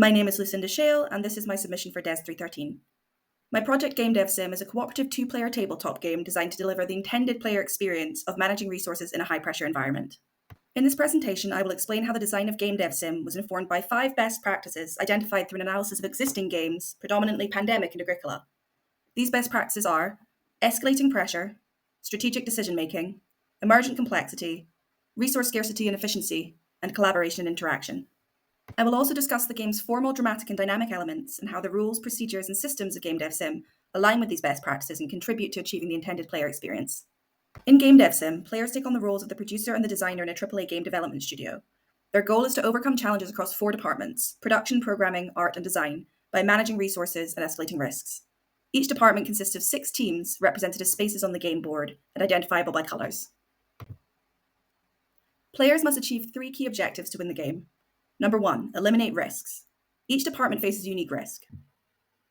My name is Lucinda Shale, and this is my submission for DES313. My project Game Dev Sim is a cooperative two-player tabletop game designed to deliver the intended player experience of managing resources in a high-pressure environment. In this presentation, I will explain how the design of Game Dev Sim was informed by 5 best practices identified through an analysis of existing games, predominantly Pandemic and Agricola. These best practices are escalating pressure, strategic decision-making, emergent complexity, resource scarcity and efficiency, and collaboration and interaction. I will also discuss the game's formal, dramatic, and dynamic elements and how the rules, procedures, and systems of Game Dev Sim align with these best practices and contribute to achieving the intended player experience. In Game Dev Sim, players take on the roles of the producer and the designer in a AAA game development studio. Their goal is to overcome challenges across 4 departments: production, programming, art, and design, by managing resources and escalating risks. Each department consists of 6 teams represented as spaces on the game board and identifiable by colors. Players must achieve 3 key objectives to win the game. Number 1, eliminate risks. Each department faces a unique risk.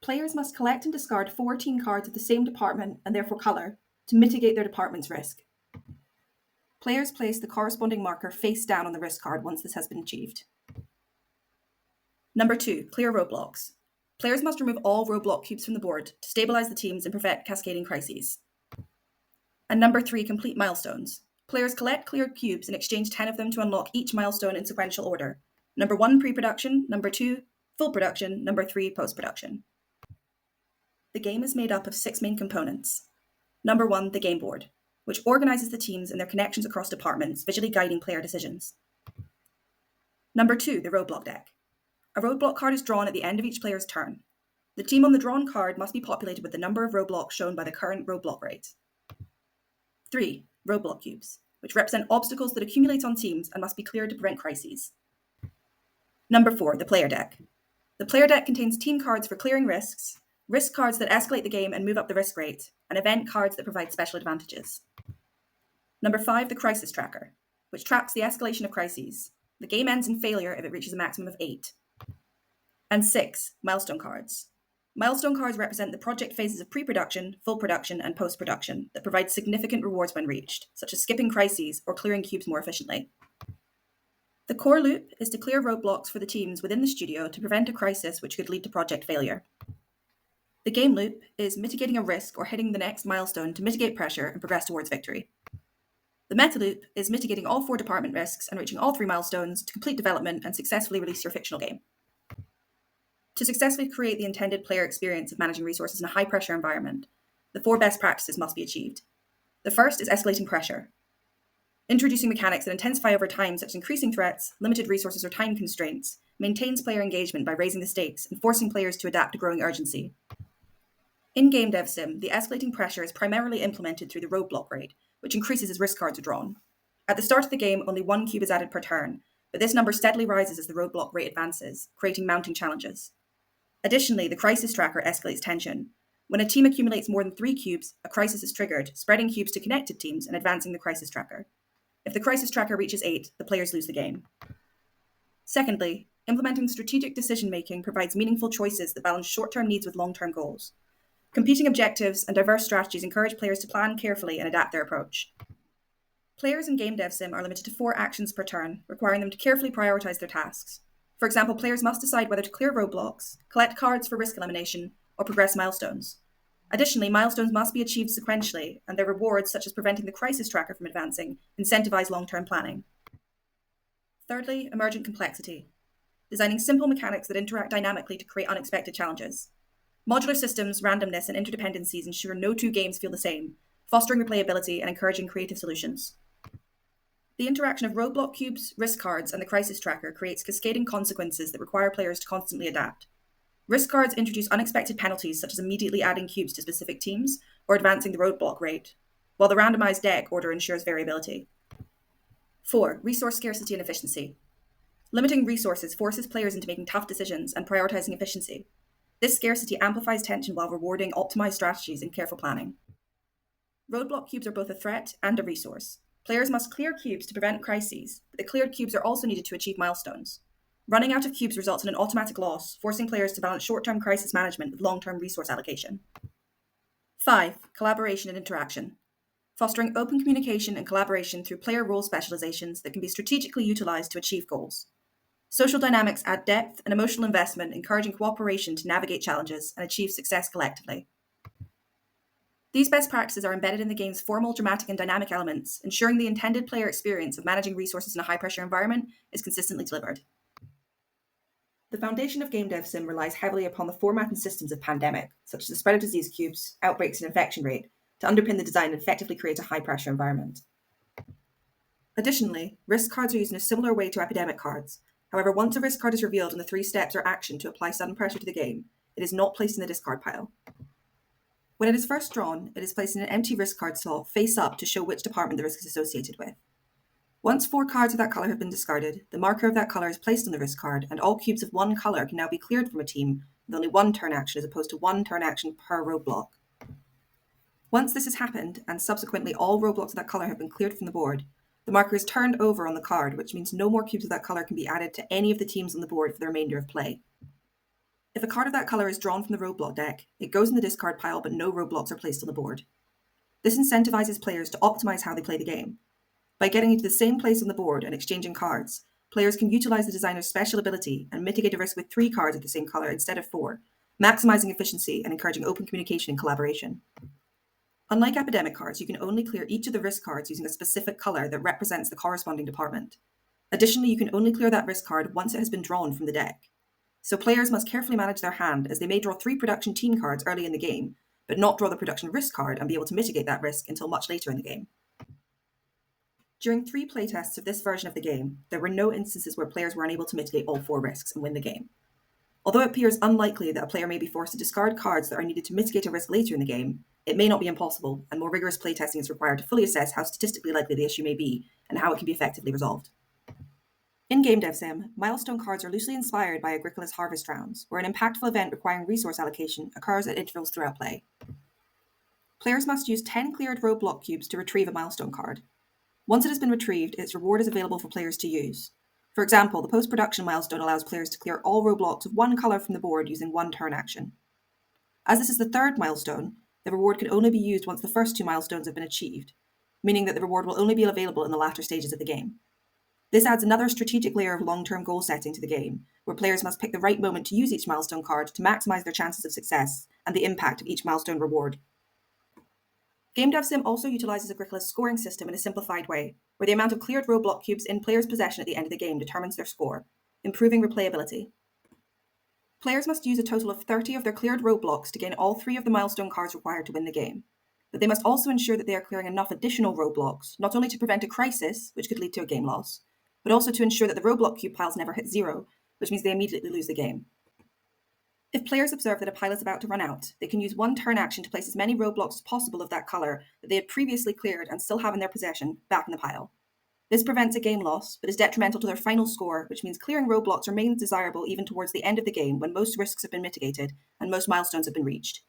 Players must collect and discard 4 team cards of the same department, and therefore color, to mitigate their department's risk. Players place the corresponding marker face down on the risk card once this has been achieved. Number 2, clear roadblocks. Players must remove all roadblock cubes from the board to stabilize the teams and prevent cascading crises. And number 3, complete milestones. Players collect cleared cubes and exchange 10 of them to unlock each milestone in sequential order. Number 1, pre-production. Number 2, full production. Number 3, post-production. The game is made up of 6 main components. Number 1, the game board, which organizes the teams and their connections across departments, visually guiding player decisions. Number 2, the roadblock deck. A roadblock card is drawn at the end of each player's turn. The team on the drawn card must be populated with the number of roadblocks shown by the current roadblock rate. 3, roadblock cubes, which represent obstacles that accumulate on teams and must be cleared to prevent crises. Number 4, the player deck. The player deck contains team cards for clearing risks, risk cards that escalate the game and move up the risk rate, and event cards that provide special advantages. Number 5, the crisis tracker, which tracks the escalation of crises. The game ends in failure if it reaches a maximum of 8. And 6, milestone cards. Milestone cards represent the project phases of pre-production, full production, and post-production that provide significant rewards when reached, such as skipping crises or clearing cubes more efficiently. The core loop is to clear roadblocks for the teams within the studio to prevent a crisis which could lead to project failure. The game loop is mitigating a risk or hitting the next milestone to mitigate pressure and progress towards victory. The meta loop is mitigating all 4 department risks and reaching all 3 milestones to complete development and successfully release your fictional game. To successfully create the intended player experience of managing resources in a high-pressure environment, the 4 best practices must be achieved. The first is escalating pressure. Introducing mechanics that intensify over time, such as increasing threats, limited resources, or time constraints, maintains player engagement by raising the stakes and forcing players to adapt to growing urgency. In Game Dev Sim, the escalating pressure is primarily implemented through the roadblock rate, which increases as risk cards are drawn. At the start of the game, only 1 cube is added per turn, but this number steadily rises as the roadblock rate advances, creating mounting challenges. Additionally, the crisis tracker escalates tension. When a team accumulates more than 3 cubes, a crisis is triggered, spreading cubes to connected teams and advancing the crisis tracker. If the crisis tracker reaches 8, the players lose the game. Secondly, implementing strategic decision-making provides meaningful choices that balance short-term needs with long-term goals. Competing objectives and diverse strategies encourage players to plan carefully and adapt their approach. Players in Game Dev Sim are limited to 4 actions per turn, requiring them to carefully prioritize their tasks. For example, players must decide whether to clear roadblocks, collect cards for risk elimination, or progress milestones. Additionally, milestones must be achieved sequentially, and their rewards, such as preventing the crisis tracker from advancing, incentivize long-term planning. Thirdly, emergent complexity. Designing simple mechanics that interact dynamically to create unexpected challenges. Modular systems, randomness, and interdependencies ensure no 2 games feel the same, fostering replayability and encouraging creative solutions. The interaction of roadblock cubes, risk cards, and the crisis tracker creates cascading consequences that require players to constantly adapt. Risk cards introduce unexpected penalties, such as immediately adding cubes to specific teams or advancing the roadblock rate, while the randomized deck order ensures variability. 4, resource scarcity and efficiency. Limiting resources forces players into making tough decisions and prioritizing efficiency. This scarcity amplifies tension while rewarding optimized strategies and careful planning. Roadblock cubes are both a threat and a resource. Players must clear cubes to prevent crises, but the cleared cubes are also needed to achieve milestones. Running out of cubes results in an automatic loss, forcing players to balance short-term crisis management with long-term resource allocation. 5, collaboration and interaction. Fostering open communication and collaboration through player role specializations that can be strategically utilized to achieve goals. Social dynamics add depth and emotional investment, encouraging cooperation to navigate challenges and achieve success collectively. These best practices are embedded in the game's formal, dramatic, and dynamic elements, ensuring the intended player experience of managing resources in a high-pressure environment is consistently delivered. The foundation of game dev sim relies heavily upon the format and systems of pandemic, such as the spread of disease cubes, outbreaks, and infection rate, to underpin the design and effectively create a high-pressure environment. Additionally, risk cards are used in a similar way to epidemic cards. However, once a risk card is revealed and the 3 steps or action to apply sudden pressure to the game, it is not placed in the discard pile. When it is first drawn, it is placed in an empty risk card slot face up to show which department the risk is associated with. Once 4 cards of that colour have been discarded, the marker of that colour is placed on the risk card, and all cubes of one colour can now be cleared from a team with only 1 turn action as opposed to 1 turn action per roadblock. Once this has happened, and subsequently all roadblocks of that colour have been cleared from the board, the marker is turned over on the card, which means no more cubes of that colour can be added to any of the teams on the board for the remainder of play. If a card of that colour is drawn from the roadblock deck, it goes in the discard pile, but no roadblocks are placed on the board. This incentivizes players to optimize how they play the game. By getting into the same place on the board and exchanging cards, players can utilize the designer's special ability and mitigate a risk with 3 cards of the same colour instead of 4, maximizing efficiency and encouraging open communication and collaboration. Unlike epidemic cards, you can only clear each of the risk cards using a specific colour that represents the corresponding department. Additionally, you can only clear that risk card once it has been drawn from the deck. So players must carefully manage their hand, as they may draw 3 production team cards early in the game, but not draw the production risk card and be able to mitigate that risk until much later in the game. During 3 playtests of this version of the game, there were no instances where players were unable to mitigate all 4 risks and win the game. Although it appears unlikely that a player may be forced to discard cards that are needed to mitigate a risk later in the game, it may not be impossible, and more rigorous playtesting is required to fully assess how statistically likely the issue may be and how it can be effectively resolved. In Game Dev Sim, milestone cards are loosely inspired by Agricola's Harvest Rounds, where an impactful event requiring resource allocation occurs at intervals throughout play. Players must use 10 cleared roadblock cubes to retrieve a milestone card. Once it has been retrieved, its reward is available for players to use. For example, the post-production milestone allows players to clear all roadblocks of 1 colour from the board using 1 turn action. As this is the 3rd milestone, the reward can only be used once the first 2 milestones have been achieved, meaning that the reward will only be available in the latter stages of the game. This adds another strategic layer of long-term goal setting to the game, where players must pick the right moment to use each milestone card to maximise their chances of success and the impact of each milestone reward. Game Dev Sim also utilises Agricola's scoring system in a simplified way, where the amount of cleared roadblock cubes in players' possession at the end of the game determines their score, improving replayability. Players must use a total of 30 of their cleared roadblocks to gain all 3 of the milestone cards required to win the game, but they must also ensure that they are clearing enough additional roadblocks, not only to prevent a crisis, which could lead to a game loss, but also to ensure that the roadblock cube piles never hit 0, which means they immediately lose the game. If players observe that a pile is about to run out, they can use 1 turn action to place as many roadblocks as possible of that colour that they had previously cleared and still have in their possession back in the pile. This prevents a game loss, but is detrimental to their final score, which means clearing roadblocks remains desirable even towards the end of the game when most risks have been mitigated and most milestones have been reached.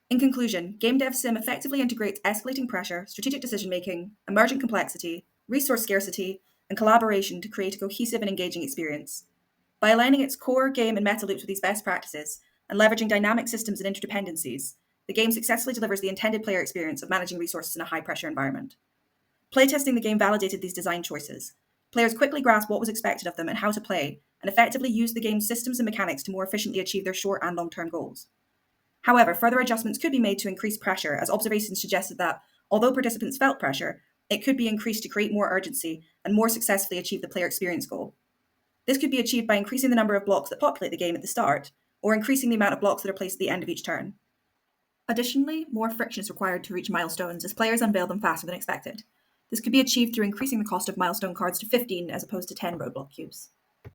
In conclusion, Game Dev Sim effectively integrates escalating pressure, strategic decision-making, emergent complexity, resource scarcity, and collaboration to create a cohesive and engaging experience. By aligning its core, game, and meta loops with these best practices, and leveraging dynamic systems and interdependencies, the game successfully delivers the intended player experience of managing resources in a high-pressure environment. Playtesting the game validated these design choices. Players quickly grasped what was expected of them and how to play, and effectively used the game's systems and mechanics to more efficiently achieve their short and long-term goals. However, further adjustments could be made to increase pressure, as observations suggested that, although participants felt pressure, it could be increased to create more urgency and more successfully achieve the player experience goal. This could be achieved by increasing the number of blocks that populate the game at the start, or increasing the amount of blocks that are placed at the end of each turn. Additionally, more friction is required to reach milestones as players unveil them faster than expected. This could be achieved through increasing the cost of milestone cards to 15 as opposed to 10 roadblock cubes.